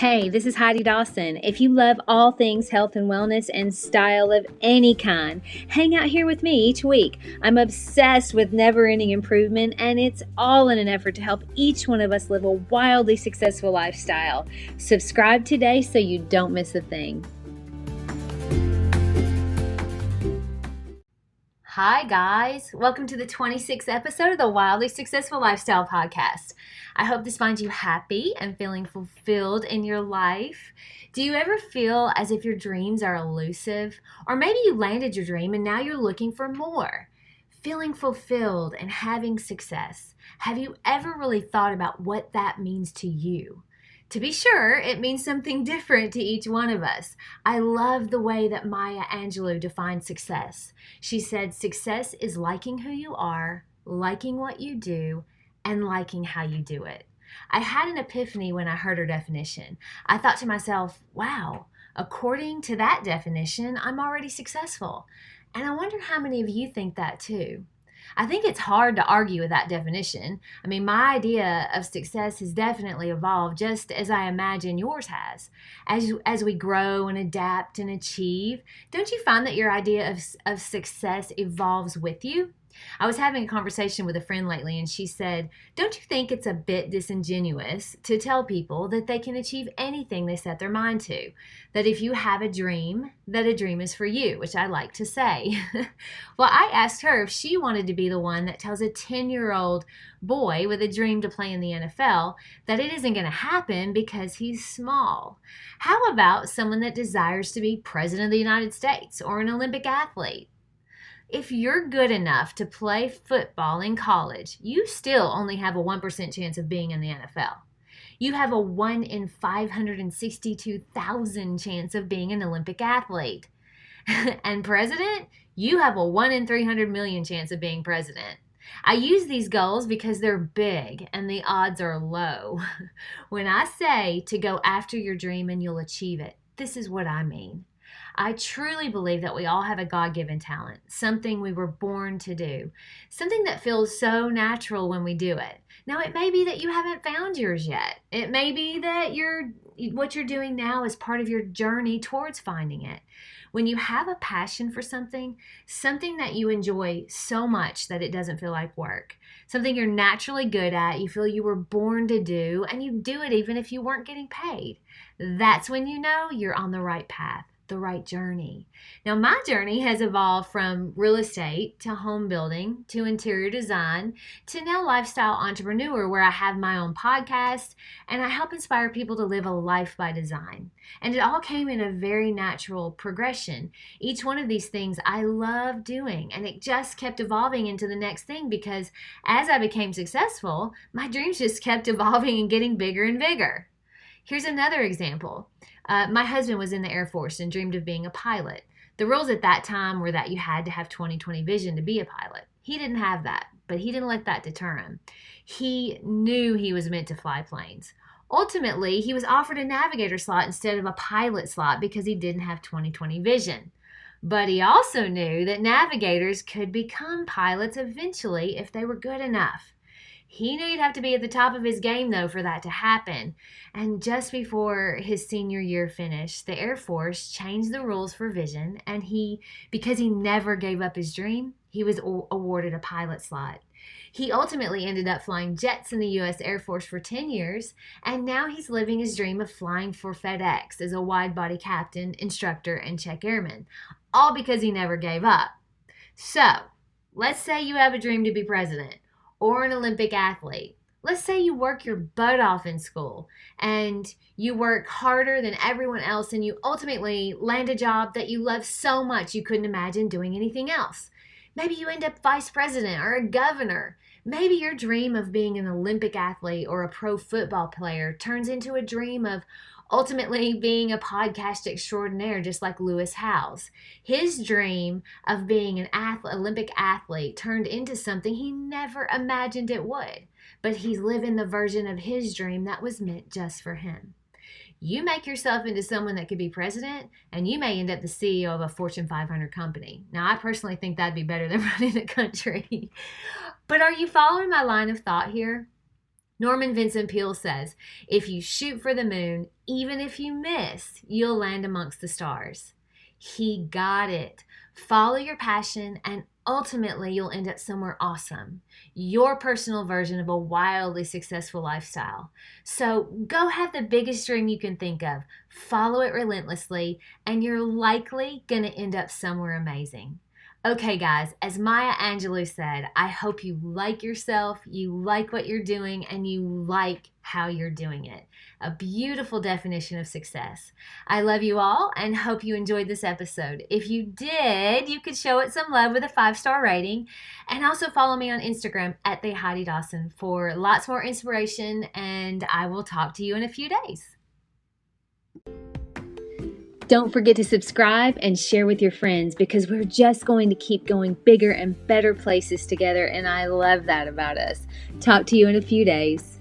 Hey, this is Heidi Dawson. If you love all things health and wellness and style of any kind, hang out here with me each week. I'm obsessed with never-ending improvement, and it's all in an effort to help each one of us live a wildly successful lifestyle. Subscribe today so you don't miss a thing. Hi guys, welcome to the 26th episode of the Wildly Successful Lifestyle Podcast. I hope this finds you happy and feeling fulfilled in your life. Do you ever feel as if your dreams are elusive? Or maybe you landed your dream and now you're looking for more? Feeling fulfilled and having success. Have you ever really thought about what that means to you? To be sure, it means something different to each one of us. I love the way that Maya Angelou defined success. She said, success is liking who you are, liking what you do, and liking how you do it. I had an epiphany when I heard her definition. I thought to myself, wow, according to that definition, I'm already successful. And I wonder how many of you think that too. I think it's hard to argue with that definition. I mean, my idea of success has definitely evolved just as I imagine yours has. As we grow and adapt and achieve, don't you find that your idea of success evolves with you? I was having a conversation with a friend lately and she said, don't you think it's a bit disingenuous to tell people that they can achieve anything they set their mind to? That if you have a dream, that a dream is for you, which I like to say. Well, I asked her if she wanted to be the one that tells a 10-year-old boy with a dream to play in the NFL that it isn't going to happen because he's small. How about someone that desires to be president of the United States or an Olympic athlete? If you're good enough to play football in college, you still only have a 1% chance of being in the NFL. You have a 1 in 562,000 chance of being an Olympic athlete. And president, you have a 1 in 300 million chance of being president. I use these goals because they're big and the odds are low. When I say to go after your dream and you'll achieve it, this is what I mean. I truly believe that we all have a God-given talent, something we were born to do, something that feels so natural when we do it. Now, it may be that you haven't found yours yet. It may be that what you're doing now is part of your journey towards finding it. When you have a passion for something that you enjoy so much that it doesn't feel like work, something you're naturally good at, you feel you were born to do, and you do it even if you weren't getting paid, that's when you know you're on the right path. The right journey. Now, my journey has evolved from real estate to home building to interior design to now lifestyle entrepreneur, where I have my own podcast and I help inspire people to live a life by design. And it all came in a very natural progression. Each one of these things I love doing, and it just kept evolving into the next thing because as I became successful, my dreams just kept evolving and getting bigger and bigger. Here's another example. My husband was in the Air Force and dreamed of being a pilot. The rules at that time were that you had to have 20/20 vision to be a pilot. He didn't have that, but he didn't let that deter him. He knew he was meant to fly planes. Ultimately, he was offered a navigator slot instead of a pilot slot because he didn't have 20/20 vision. But he also knew that navigators could become pilots eventually if they were good enough. He knew he'd have to be at the top of his game, though, for that to happen. And just before his senior year finished, the Air Force changed the rules for vision, and because he never gave up his dream, he was awarded a pilot slot. He ultimately ended up flying jets in the U.S. Air Force for 10 years, and now he's living his dream of flying for FedEx as a wide-body captain, instructor, and check airman, all because he never gave up. So, let's say you have a dream to be president or an Olympic athlete. Let's say you work your butt off in school and you work harder than everyone else and you ultimately land a job that you love so much you couldn't imagine doing anything else. Maybe you end up vice president or a governor. Maybe your dream of being an Olympic athlete or a pro football player turns into a dream of ultimately being a podcast extraordinaire, just like Lewis Howes. His dream of being an Olympic athlete turned into something he never imagined it would, but he's living the version of his dream that was meant just for him. You make yourself into someone that could be president, and you may end up the CEO of a Fortune 500 company. Now, I personally think that'd be better than running the country. But are you following my line of thought here? Norman Vincent Peale says, if you shoot for the moon, even if you miss, you'll land amongst the stars. He got it. Follow your passion and ultimately you'll end up somewhere awesome. Your personal version of a wildly successful lifestyle. So go have the biggest dream you can think of. Follow it relentlessly and you're likely going to end up somewhere amazing. Okay, guys, as Maya Angelou said, I hope you like yourself, you like what you're doing, and you like how you're doing it. A beautiful definition of success. I love you all and hope you enjoyed this episode. If you did, you could show it some love with a 5-star rating. And also follow me on Instagram at the Heidi Dawson for lots more inspiration, and I will talk to you in a few days. Don't forget to subscribe and share with your friends because we're just going to keep going bigger and better places together, and I love that about us. Talk to you in a few days.